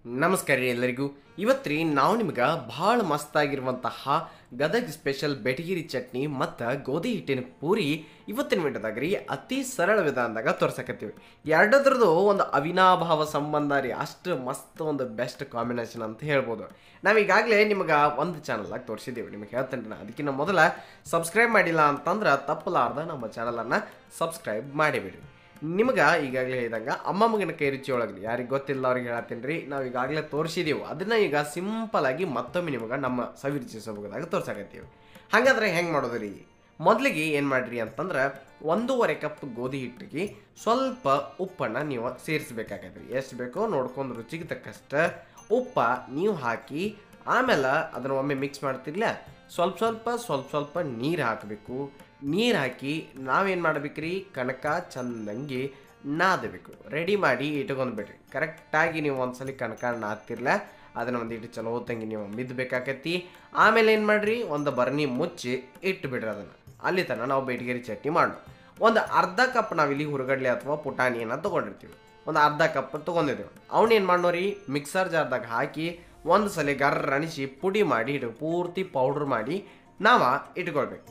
ನಮಸ್ಕಾರ ರೀ ಎಲ್ಲರಿಗೂ. ಇವತ್ತು ನಾವು ನಿಮ್ಗೆ ಭಾಳ ಮಸ್ತಾಗಿರುವಂತಹ ಗದಗ ಸ್ಪೆಷಲ್ ಬೆಟಗಿರಿ ಚಟ್ನಿ ಮತ್ತು ಗೋಧಿ ಹಿಟ್ಟಿನ ಪೂರಿ ಇವತ್ತಿನ ವಿಡಿಯೋದಾಗ ರೀ ಅತಿ ಸರಳ ವಿಧಾನದಾಗ ತೋರ್ಸಕತ್ತೀವಿ. ಎರಡದ್ರದ್ದು ಒಂದು ಅವಿನಾಭಾವ ಸಂಬಂಧ ರೀ, ಅಷ್ಟು ಮಸ್ತ್ ಒಂದು ಬೆಸ್ಟ್ ಕಾಂಬಿನೇಷನ್ ಅಂತ ಹೇಳ್ಬೋದು. ನಾವು ಈಗಾಗಲೇ ನಿಮ್ಗೆ ಒಂದು ಚಾನಲಾಗಿ ತೋರಿಸಿದ್ದೀವಿ, ನಿಮಗೆ ಹೇಳ್ತೇನೆ ನಾನು. ಅದಕ್ಕಿಂತ ಮೊದಲ ಸಬ್ಸ್ಕ್ರೈಬ್ ಮಾಡಿಲ್ಲ ಅಂತಂದ್ರೆ ತಪ್ಪಲಾರ್ದ ನಮ್ಮ ಚಾನಲನ್ನು ಸಬ್ಸ್ಕ್ರೈಬ್ ಮಾಡಿಬಿಡ್ರಿ. ನಿಮ್ಗೆ ಈಗಾಗಲೇ ಹೇಳಿದಂಗೆ ಅಮ್ಮ ಮಗನ ಕೈ ರುಚಿ ಒಳಗ್ರಿ ಯಾರಿಗೆ ಗೊತ್ತಿಲ್ಲ ಅವ್ರಿಗೆ ಹೇಳ್ತೀನಿ ರೀ. ನಾವು ಈಗಾಗಲೇ ತೋರಿಸಿದೀವಿ, ಅದನ್ನು ಈಗ ಸಿಂಪಲಾಗಿ ಮತ್ತೊಮ್ಮೆ ನಿಮ್ಗೆ ನಮ್ಮ ಸವಿರುಚಿ ಸೊಬಗದಾಗ ತೋರ್ಸಾಕತ್ತೀವಿ. ಹಾಗಾದ್ರೆ ಹೆಂಗೆ ಮಾಡೋದು ರೀ? ಮೊದಲಿಗೆ ಏನು ಮಾಡಿರಿ ಅಂತಂದ್ರೆ 1.5 ಕಪ್ ಗೋಧಿ ಹಿಟ್ಟಿಗೆ ಸ್ವಲ್ಪ ಉಪ್ಪನ್ನು ನೀವು ಸೇರಿಸ್ಬೇಕಾಗತ್ತೆ. ಎಷ್ಟು ಬೇಕೋ ನೋಡ್ಕೊಂಡು ರುಚಿಗೆ ತಕ್ಕಷ್ಟ ಉಪ್ಪ ನೀವು ಹಾಕಿ ಆಮೇಲೆ ಅದನ್ನು ಒಮ್ಮೆ ಮಿಕ್ಸ್ ಮಾಡ್ತಿರ್ಲ ಸ್ವಲ್ಪ ನೀರು ಹಾಕಬೇಕು. ನೀರು ಹಾಕಿ ನಾವೇನು ಮಾಡ್ಬೇಕ್ರಿ, ಕಣಕ ಚಂದಂಗಿ ನಾದಬೇಕು, ರೆಡಿ ಮಾಡಿ ಇಟ್ಕೊಂಡ್ಬಿಡ್ರಿ. ಕರೆಕ್ಟಾಗಿ ನೀವು ಒಂದ್ಸಲಿ ಕಣಕ ನಾದ್ತಿರ್ಲ ಅದನ್ನು ಒಂದಿಟ್ಟು ಚಲೋ ತಂಗಿ ನೀವು ಮಿದ್ಬೇಕಾಕತಿ. ಆಮೇಲೆ ಏನು ಮಾಡಿರಿ, ಒಂದು ಬರಣಿ ಮುಚ್ಚಿ ಇಟ್ಟುಬಿಡ್ರಿ. ಅದನ್ನು ಅಲ್ಲಿ ತನಕ ನಾವು ಬೆಟಗೇರಿ ಚಟ್ನಿ ಮಾಡೋಣ. ಒಂದು ಅರ್ಧ ಕಪ್ ನಾವಿಲ್ಲಿ ಹುರುಗಡ್ಲೆ ಅಥವಾ ಪುಟಾಣಿಯನ್ನು ತೊಗೊಂಡಿರ್ತೀವಿ, ಒಂದು ಅರ್ಧ ಕಪ್ ತೊಗೊಂಡಿದ್ದೀವಿ. ಅವನೇನು ಮಾಡೋರಿ, ಮಿಕ್ಸರ್ ಜಾರ್ದಾಗ ಹಾಕಿ ಒಂದು ಸಲ ಗರ್ರ ಅನಿಸಿ ಪುಡಿ ಮಾಡಿ ಪೂರ್ತಿ ಪೌಡ್ರ್ ಮಾಡಿ ನಾವು ಇಟ್ಕೊಳ್ಬೇಕು.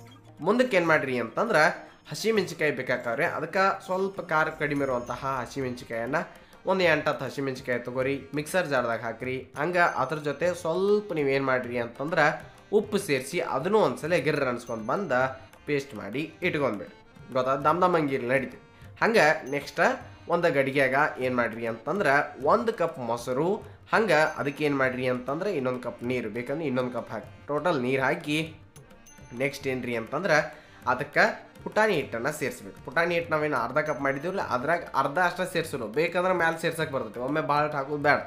ಮುಂದಕ್ಕೆ ಏನು ಮಾಡಿರಿ ಅಂತಂದ್ರೆ ಹಸಿಮೆಣ್ಸಿಕಾಯಿ ಬೇಕಾಕವ್ರೆ, ಅದಕ್ಕೆ ಸ್ವಲ್ಪ ಖಾರ ಕಡಿಮೆ ಇರುವಂತಹ ಹಸಿಮೆಣ್ಸಿಕಾಯನ್ನು ಒಂದು 8-10 ಹಸಿಮೆಣ್ಸಿಕಾಯಿ ತೊಗೊರಿ, ಮಿಕ್ಸರ್ ಜಾರ್ದಾಗ ಹಾಕಿರಿ. ಹಂಗೆ ಅದ್ರ ಜೊತೆ ಸ್ವಲ್ಪ ನೀವೇನು ಮಾಡಿರಿ ಅಂತಂದ್ರೆ ಉಪ್ಪು ಸೇರಿಸಿ ಅದನ್ನು ಒಂದ್ಸಲ ಗಿರ್ರ ಅನ್ಸ್ಕೊಂಡು ಬಂದು ಪೇಸ್ಟ್ ಮಾಡಿ ಇಟ್ಕೊಂಡ್ಬೇಡಿ. ಗೊತ್ತಾ, ದಮ್ದಂಗಿರಿ ನಡೀತೀವಿ. ಹಂಗೆ ನೆಕ್ಸ್ಟ್ ಒಂದು ಗಡಿಗೆಯಾಗ ಏನು ಮಾಡಿರಿ ಅಂತಂದ್ರೆ 1 ಕಪ್ ಮೊಸರು, ಹಂಗೆ ಅದಕ್ಕೆ ಏನು ಮಾಡಿರಿ ಅಂತಂದ್ರೆ ಇನ್ನೊಂದು ಕಪ್ ನೀರು ಬೇಕಂದ್ರೆ ಇನ್ನೊಂದು ಕಪ್ ಹಾಕಿ ಟೋಟಲ್ ನೀರು ಹಾಕಿ ನೆಕ್ಸ್ಟ್ ಏನ್ರಿ ಅಂತಂದ್ರೆ ಅದಕ್ಕೆ ಪುಟಾಣಿ ಹಿಟ್ಟನ್ನು ಸೇರಿಸ್ಬೇಕು. ಪುಟಾಣಿ ಹಿಟ್ಟು ನಾವೇನು ಅರ್ಧ ಕಪ್ ಮಾಡಿದ್ದೀವಲ್ಲ ಅದ್ರಾಗ ಅರ್ಧ ಅಷ್ಟೇ ಸೇರಿಸೋನು, ಬೇಕಂದ್ರೆ ಮ್ಯಾಲೆ ಸೇರ್ಸಕ್ಕೆ ಬರ್ತೈತೆ. ಒಮ್ಮೆ ಭಾಳ ಹಾಕೋದು ಬೇಡ.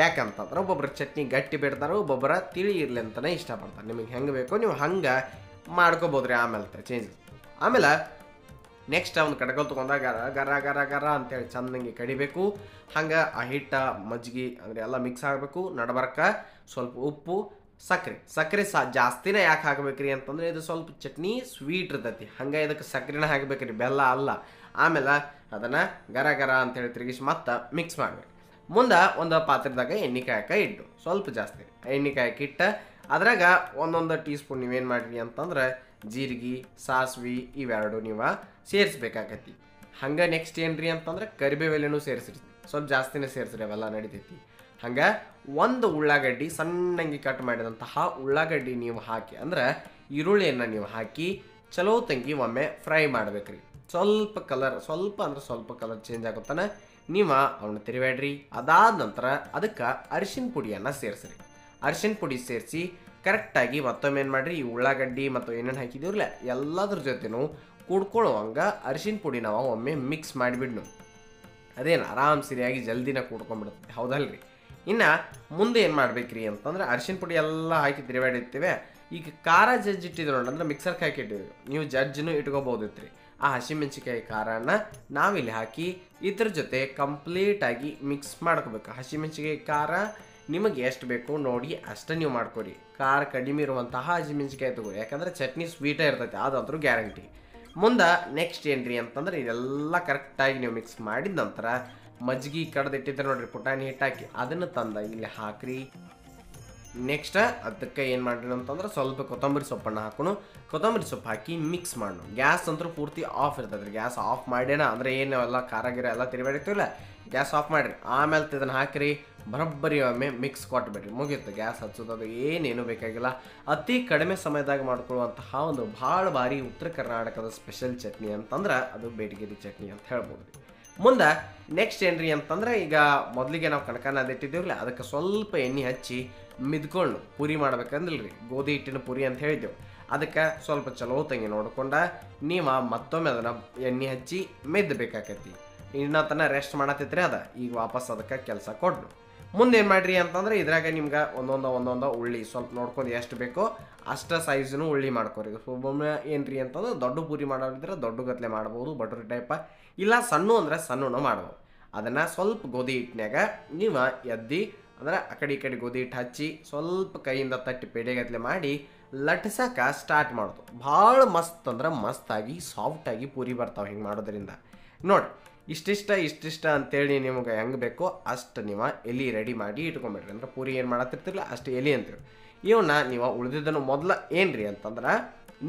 ಯಾಕಂತಂದ್ರೆ ಒಬ್ಬೊಬ್ರು ಚಟ್ನಿ ಗಟ್ಟಿ ಬಿಡ್ತಾರೆ, ಒಬ್ಬೊಬ್ಬರ ತಿಳಿ ಇರಲಿ ಅಂತಲೇ ಇಷ್ಟಪಡ್ತಾರೆ. ನಿಮಗೆ ಹೆಂಗೆ ಬೇಕೋ ನೀವು ಹಂಗೆ ಮಾಡ್ಕೋಬೋದ್ರಿ. ಆಮೇಲೆ ಚೇಂಜಸ್ ಆಮೇಲೆ ನೆಕ್ಸ್ಟ್ ಅವ್ನು ಕಡ್ಗೋಲ್ ತೊಗೊಂಡಾಗ ಗರ ಗರ ಗರ ಅಂತೇಳಿ ಚಂದಂಗೆ ಕಡಿಬೇಕು. ಹಂಗೆ ಆ ಹಿಟ್ಟು ಮಜ್ಜಿಗೆ ಅಂದರೆ ಎಲ್ಲ ಮಿಕ್ಸ್ ಆಗಬೇಕು. ನಡಬರ್ಕ ಸ್ವಲ್ಪ ಉಪ್ಪು, ಸಕ್ಕರೆ ಜಾಸ್ತಿನೇ ಯಾಕೆ ಹಾಕಬೇಕ್ರಿ ಅಂತಂದರೆ ಇದು ಸ್ವಲ್ಪ ಚಟ್ನಿ ಸ್ವೀಟ್ ಇರ್ತೈತಿ, ಹಂಗೆ ಇದಕ್ಕೆ ಸಕ್ಕರೆನ ಹಾಕಬೇಕ್ರಿ, ಬೆಲ್ಲ ಅಲ್ಲ. ಆಮೇಲೆ ಅದನ್ನು ಗರ ಗರ ಅಂತೇಳಿ ತಿರುಗಿಸಿ ಮತ್ತೆ ಮಿಕ್ಸ್ ಮಾಡಬೇಕು. ಮುಂದೆ ಒಂದು ಪಾತ್ರೆದಾಗ ಎಣ್ಣೆ ಕಾಯಕ ಇಟ್ಟು ಸ್ವಲ್ಪ ಜಾಸ್ತಿ ಎಣ್ಣೆ ಕಾಯಕ್ಕೆ ಇಟ್ಟು ಅದ್ರಾಗ 1 ಟೀ ಸ್ಪೂನ್ ನೀವೇನು ಮಾಡಿರಿ ಅಂತಂದ್ರೆ ಜೀರಿಗೆ, ಸಾಸಿವೆ ಇವೆರಡು ನೀವು ಸೇರಿಸ್ಬೇಕಾಗತ್ತಿ. ಹಂಗೆ ನೆಕ್ಸ್ಟ್ ಏನ್ರಿ ಅಂತಂದ್ರೆ ಕರಿಬೇವೆಲೆನೂ ಸೇರಿಸಿರ್ತೀವಿ, ಸ್ವಲ್ಪ ಜಾಸ್ತಿನೇ ಸೇರಿಸ್ರಿ, ಅವೆಲ್ಲ ನಡಿತೈತಿ. ಹಂಗೆ ಒಂದು ಉಳ್ಳಾಗಡ್ಡಿ ಸಣ್ಣಂಗೆ ಕಟ್ ಮಾಡಿದಂತಹ ಉಳ್ಳಾಗಡ್ಡಿ ನೀವು ಹಾಕಿ ಅಂದ್ರೆ ಈರುಳ್ಳಿಯನ್ನು ನೀವು ಹಾಕಿ ಚಲೋ ತಂಗಿ ಒಮ್ಮೆ ಫ್ರೈ ಮಾಡ್ಬೇಕ್ರಿ. ಸ್ವಲ್ಪ ಕಲರ್ ಚೇಂಜ್ ಆಗುತ್ತಾನೆ ನೀವು ಅವನ್ನ ತಿರುವಾಡ್ರಿ. ಅದಾದ ನಂತರ ಅದಕ್ಕೆ ಅರಿಶಿನ ಪುಡಿಯನ್ನು ಸೇರಿಸ್ರಿ. ಅರಿಶಿನ ಪುಡಿ ಸೇರಿಸಿ ಕರೆಕ್ಟಾಗಿ ಮತ್ತೊಮ್ಮೆ ಏನು ಮಾಡಿರಿ, ಈ ಉಳ್ಳಾಗಡ್ಡಿ ಮತ್ತು ಏನೇನು ಹಾಕಿದ್ದೀವ್ರಲ್ಲ ಎಲ್ಲದ್ರ ಜೊತೆನೂ ಕೂಡ್ಕೊಳ್ಳುವಂಗೆ ಅರಿಶಿನ ಪುಡಿ ನಾವು ಒಮ್ಮೆ ಮಿಕ್ಸ್ ಮಾಡಿಬಿಡ್ನು. ಅದೇನು ಆರಾಮ್ ಸರಿಯಾಗಿ ಜಲ್ದಿನ ಕೂಡ್ಕೊಂಡ್ಬಿಡುತ್ತೆ, ಹೌದಲ್ರಿ? ಇನ್ನು ಮುಂದೆ ಏನು ಮಾಡ್ಬೇಕ್ರಿ ಅಂತಂದ್ರೆ ಅರಿಶಿನ ಪುಡಿ ಎಲ್ಲ ಹಾಕಿ ತಿರುವಾಡಿರ್ತೀವಿ. ಈಗ ಖಾರ ಜಜ್ಜಿಟ್ಟಿದ್ರು ನೋಡಿ, ಅಂದ್ರೆ ಮಿಕ್ಸರ್ಗೆ ಹಾಕಿಟ್ಟಿದ್ದೀವಿ, ನೀವು ಜಜ್ಜನ್ನು ಇಟ್ಕೋಬೋದಿತ್ತು ರೀ. ಆ ಹಸಿಮೆಣ್ಸಿಕಾಯಿ ಖಾರನ ನಾವಿಲ್ಲಿ ಹಾಕಿ ಇದ್ರ ಜೊತೆ ಕಂಪ್ಲೀಟಾಗಿ ಮಿಕ್ಸ್ ಮಾಡ್ಕೋಬೇಕು. ಹಸಿಮೆಣ್ಸಿಕಾಯಿ ಖಾರ ನಿಮಗೆ ಎಷ್ಟು ಬೇಕು ನೋಡಿ ಅಷ್ಟೇ ನೀವು ಮಾಡ್ಕೊರಿ. ಖಾರ ಕಡಿಮೆ ಇರುವಂತಹ ಹಸಿಮೆಣ್ಸಿಕಾಯಿ ತಗೋರಿ, ಯಾಕಂದರೆ ಚಟ್ನಿ ಸ್ವೀಟೇ ಇರ್ತೈತೆ, ಅದಂತರೂ ಗ್ಯಾರಂಟಿ. ಮುಂದೆ ನೆಕ್ಸ್ಟ್ ಏನ್ರಿ ಅಂತಂದ್ರೆ ಇದೆಲ್ಲ ಕರೆಕ್ಟಾಗಿ ನೀವು ಮಿಕ್ಸ್ ಮಾಡಿದ ನಂತರ ಮಜ್ಜಿಗೆ ಕಡ್ದಿಟ್ಟಿದ್ರೆ ನೋಡ್ರಿ ಪುಟಾಣಿ ಹಿಟ್ಟು ಹಾಕಿ ಅದನ್ನು ತಂದ ಇಲ್ಲಿ ಹಾಕ್ರಿ. ನೆಕ್ಸ್ಟ್ ಅದಕ್ಕೆ ಏನು ಮಾಡ್ರಿ ಅಂತಂದ್ರೆ ಸ್ವಲ್ಪ ಕೊತ್ತಂಬರಿ ಸೊಪ್ಪನ್ನು ಹಾಕೋಣ. ಕೊತ್ತಂಬರಿ ಸೊಪ್ಪು ಹಾಕಿ ಮಿಕ್ಸ್ ಮಾಡೋಣ. ಗ್ಯಾಸ್ ಅಂತೂ ಪೂರ್ತಿ ಆಫ್ ಇರ್ತದೆ ರೀ, ಗ್ಯಾಸ್ ಆಫ್ ಮಾಡೇನ ಅಂದರೆ ಏನು ಎಲ್ಲ ಖಾರ ಗಿರ ಎಲ್ಲ ತಿರುಗಾಡಿರ್ತೀವಲ್ಲ ಗ್ಯಾಸ್ ಆಫ್ ಮಾಡಿರಿ. ಆಮೇಲೆ ಇದನ್ನು ಹಾಕಿರಿ, ಬರೋಬ್ಬರಿ ಒಮ್ಮೆ ಮಿಕ್ಸ್ ಕೊಟ್ಬಿಡ್ರಿ, ಮುಗಿಯುತ್ತೆ. ಗ್ಯಾಸ್ ಹಚ್ಚೋದು ಏನೇನು ಬೇಕಾಗಿಲ್ಲ. ಅತಿ ಕಡಿಮೆ ಸಮಯದಾಗ ಮಾಡ್ಕೊಳ್ಳುವಂತಹ ಒಂದು ಭಾಳ ಭಾರಿ ಉತ್ತರ ಕರ್ನಾಟಕದ ಸ್ಪೆಷಲ್ ಚಟ್ನಿ ಅಂತಂದ್ರೆ ಅದು ಬೆಟಗೇರಿ ಚಟ್ನಿ ಅಂತ ಹೇಳ್ಬೋದು ರೀ. ಮುಂದೆ ನೆಕ್ಸ್ಟ್ ಏನ್ರಿ ಅಂತಂದ್ರೆ ಈಗ ಮೊದಲಿಗೆ ನಾವು ಕಣಕನ ಅದಿಟ್ಟಿದ್ದೀವಲ್ಲ ಅದಕ್ಕೆ ಸ್ವಲ್ಪ ಎಣ್ಣೆ ಹಚ್ಚಿ ಮಿದ್ಕೊಂಡು ಪುರಿ ಮಾಡ್ಬೇಕಂದಿಲ್ರಿ, ಗೋಧಿ ಹಿಟ್ಟಿನ ಪುರಿ ಅಂತ ಹೇಳಿದ್ದೆವು. ಅದಕ್ಕೆ ಸ್ವಲ್ಪ ಚಲೋ ತಂಗಿ ನೋಡ್ಕೊಂಡ ನೀವು ಮತ್ತೊಮ್ಮೆ ಅದನ್ನು ಎಣ್ಣೆ ಹಚ್ಚಿ ಮೆದ್ದಬೇಕಾಕತಿ. ಇನ್ನತನ ರೆಸ್ಟ್ ಮಾಡತ್ತಿದ್ರೆ ಅದ ಈಗ ವಾಪಸ್ ಅದಕ್ಕೆ ಕೆಲಸ ಕೊಡ್ನು. ಮುಂದೆ ಏನು ಮಾಡಿರಿ ಅಂತಂದ್ರೆ ಇದ್ರಾಗ ನಿಮ್ಗೆ ಒಂದೊಂದು ಉಳ್ಳಿ ಸ್ವಲ್ಪ ನೋಡ್ಕೊಂಡು ಎಷ್ಟು ಬೇಕೋ ಅಷ್ಟು ಸೈಜನ್ನು ಉಳ್ಳಿ ಮಾಡ್ಕೊರಿ. ಒಮ್ಮೆ ಏನ್ರಿ ಅಂತಂದ್ರೆ ದೊಡ್ಡ ಪೂರಿ ಮಾಡೋರಿದ್ರೆ ದೊಡ್ಡ ಗತ್ಲೆ ಮಾಡ್ಬೋದು, ಬಟರ್ ಟೈಪ, ಇಲ್ಲ ಸಣ್ಣ ಅಂದರೆ ಸಣ್ಣನೂ ಮಾಡ್ಬೋದು. ಅದನ್ನು ಸ್ವಲ್ಪ ಗೋಧಿ ಹಿಟ್ಟಿನಾಗ ನೀವು ಎದ್ದಿ ಅಂದ್ರೆ ಆ ಕಡೆ ಈ ಕಡೆ ಗೋಧಿ ಹಿಟ್ಟು ಹಚ್ಚಿ ಸ್ವಲ್ಪ ಕೈಯಿಂದ ತಟ್ಟಿ ಪೇಡೆಗತ್ಲೆ ಮಾಡಿ ಲಟ್ಸಕ್ಕೆ ಸ್ಟಾರ್ಟ್ ಮಾಡೋದು. ಭಾಳ ಮಸ್ತ್ ಅಂದ್ರೆ ಮಸ್ತಾಗಿ ಸಾಫ್ಟಾಗಿ ಪೂರಿ ಬರ್ತಾವೆ ಹಿಂಗೆ ಮಾಡೋದ್ರಿಂದ. ನೋಡಿ ಇಷ್ಟಿಷ್ಟ ಅಂತೇಳಿ ನಿಮ್ಗೆ ಹೆಂಗೆ ಬೇಕೋ ಅಷ್ಟು ನೀವು ಎಲೆ ರೆಡಿ ಮಾಡಿ ಇಟ್ಕೊಂಬಿಡ್ರಿ. ಅಂದ್ರೆ ಪೂರಿ ಏನು ಮಾಡತ್ತಿರ್ತಿರಲ್ಲ ಅಷ್ಟು ಎಲೆ ಅಂತೀವಿ. ಇವನ್ನ ನೀವು ಉಳಿದಿದ್ದನ್ನು ಮೊದಲ ಏನು ರೀ ಅಂತಂದ್ರೆ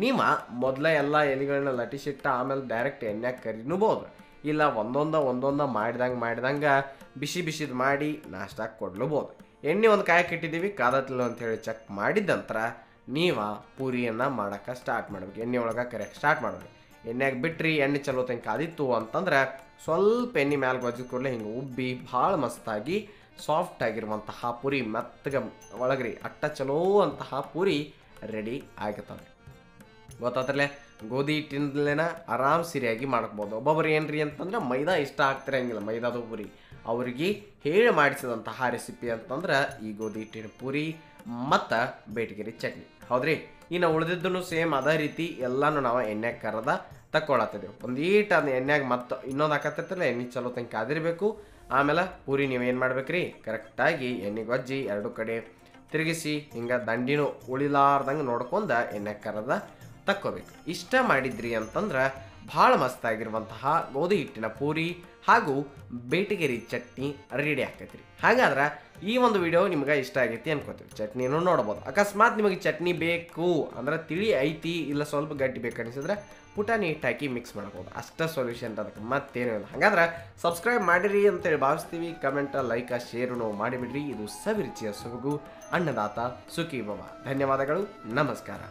ನೀವು ಮೊದಲ ಎಲ್ಲ ಎಲೆಗಳನ್ನ ಲಟಿಸಿಟ್ಟು ಆಮೇಲೆ ಡೈರೆಕ್ಟ್ ಎಣ್ಣೆಗೆ ಕರಿನೂಬೋದು. ಇಲ್ಲ ಒಂದೊಂದು ಮಾಡ್ದಂಗೆ ಬಿಸಿದು ಮಾಡಿ ನಾಷ್ಟಾಗಿ ಕೊಡ್ಲೂಬೋದು. ಎಣ್ಣೆ ಒಂದು ಕಾಯಕ್ಕೆ ಇಟ್ಟಿದ್ದೀವಿ ಕಾದತ್ತಿಲ್ಲ ಅಂಥೇಳಿ ಚೆಕ್ ಮಾಡಿದ್ದಂತರ ನೀವು ಪೂರಿಯನ್ನು ಮಾಡೋಕ್ಕೆ ಸ್ಟಾರ್ಟ್ ಮಾಡ್ಬೇಕು. ಎಣ್ಣೆ ಒಳಗೆ ಕರಿಯೋಕ್ಕೆ ಸ್ಟಾರ್ಟ್ ಮಾಡ್ಬೇಕು. ಎಣ್ಣೆಗೆ ಬಿಟ್ರಿ ಎಣ್ಣೆ ಚಲೋ ತಂಗೆ ಕಾದಿತ್ತು ಅಂತಂದ್ರೆ ಸ್ವಲ್ಪ ಎಣ್ಣೆ ಮ್ಯಾಲೆ ಗೊಜ್ಜಿದ ಕೂಡಲೇ ಹಿಂಗೆ ಉಬ್ಬಿ ಭಾಳ ಮಸ್ತಾಗಿ ಸಾಫ್ಟ್ ಆಗಿರುವಂತಹ ಪೂರಿ ಮೆತ್ತಗೆ ಒಳಗ್ರಿ ಅಟ್ಟ ಚಲೋ ಅಂತಹ ಪೂರಿ ರೆಡಿ ಆಗಿರ್ತವೆ. ಗೊತ್ತಾತ್ರಲ್ಲೇ ಗೋಧಿ ಹಿಟ್ಟಿಂದಲೇನ ಆರಾಮ್ ಸರಿಯಾಗಿ ಮಾಡ್ಬೋದು. ಒಬ್ಬೊಬ್ಬರು ಏನ್ರಿ ಅಂತಂದ್ರೆ ಮೈದಾ ಇಷ್ಟ ಆಗ್ತಿರಂಗಿಲ್ಲ ಮೈದಾದ ಪೂರಿ, ಅವ್ರಿಗೆ ಹೇಳಿ ಮಾಡಿಸಿದಂತಹ ರೆಸಿಪಿ ಅಂತಂದ್ರೆ ಈ ಗೋಧಿ ಹಿಟ್ಟಿನ ಪೂರಿ ಮತ್ತು ಬೇಟಗಿರಿ ಚಟ್ನಿ. ಹೌದ್ರಿ, ಇನ್ನು ಉಳಿದಿದ್ದನ್ನು ಸೇಮ್ ಅದೇ ರೀತಿ ಎಲ್ಲನೂ ನಾವು ಎಣ್ಣೆಗೆ ಕರೆದ ತಕ್ಕೊಳತ್ತಿದ್ದೆವು. ಒಂದೀಟ ಅದು ಎಣ್ಣೆಗೆ ಮತ್ತು ಇನ್ನೊಂದು ಹಾಕತ್ತಿರ್ತಲ್ಲ ಎಣ್ಣೆ ಚಲೋ ತಂಗೆ ಕಾದಿರಬೇಕು. ಆಮೇಲೆ ಪೂರಿ ನೀವೇನು ಮಾಡ್ಬೇಕ್ರಿ, ಕರೆಕ್ಟಾಗಿ ಎಣ್ಣೆ ಗೊಜ್ಜಿ ಎರಡು ಕಡೆ ತಿರುಗಿಸಿ ಹಿಂಗೆ ದಂಡಿನೂ ಉಳಿಲಾರ್ದಂಗೆ ನೋಡ್ಕೊಂಡು ಎಣ್ಣೆಗೆ ಕರೆದ ತಕ್ಕೋಬೇಕು. ಇಷ್ಟ ಮಾಡಿದ್ರಿ ಅಂತಂದ್ರೆ ಭಾಳ ಮಸ್ತಾಗಿರುವಂತಹ ಗೋಧಿ ಹಿಟ್ಟಿನ ಪೂರಿ ಹಾಗೂ ಬೇಟಗಿರಿ ಚಟ್ನಿ ರೆಡಿ ಆಕೈತ್ರಿ. ಹಾಗಾದ್ರೆ ಈ ಒಂದು ವಿಡಿಯೋ ನಿಮ್ಗೆ ಇಷ್ಟ ಆಗೈತಿ ಅನ್ಕೋತೀವಿ. ಚಟ್ನಿನೂ ನೋಡ್ಬೋದು. ಅಕಸ್ಮಾತ್ ನಿಮಗೆ ಚಟ್ನಿ ಬೇಕು ಅಂದ್ರೆ ತಿಳಿ ಐತಿ ಇಲ್ಲ ಸ್ವಲ್ಪ ಗಟ್ಟಿ ಬೇಕು ಅನಿಸಿದ್ರೆ ಪುಟಾಣಿ ಹಿಟ್ಟು ಹಾಕಿ ಮಿಕ್ಸ್ ಮಾಡ್ಬೋದು. ಅಷ್ಟೇ ಸೊಲ್ಯೂಷನ್ ಅದಕ್ಕೆ ಮತ್ತೇನು ಇಲ್ಲ. ಹಾಗಾದ್ರೆ ಸಬ್ಸ್ಕ್ರೈಬ್ ಮಾಡಿರಿ ಅಂತೇಳಿ ಭಾವಿಸ್ತೀವಿ. ಕಮೆಂಟ್ ಲೈಕ್ ಶೇರು ಮಾಡಿಬಿಡ್ರಿ. ಇದು ಸವಿರುಚಿಯ ಸೊಬಗು ಅನ್ನದಾತ ಸುಖಿ ಭವ. ಧನ್ಯವಾದಗಳು, ನಮಸ್ಕಾರ.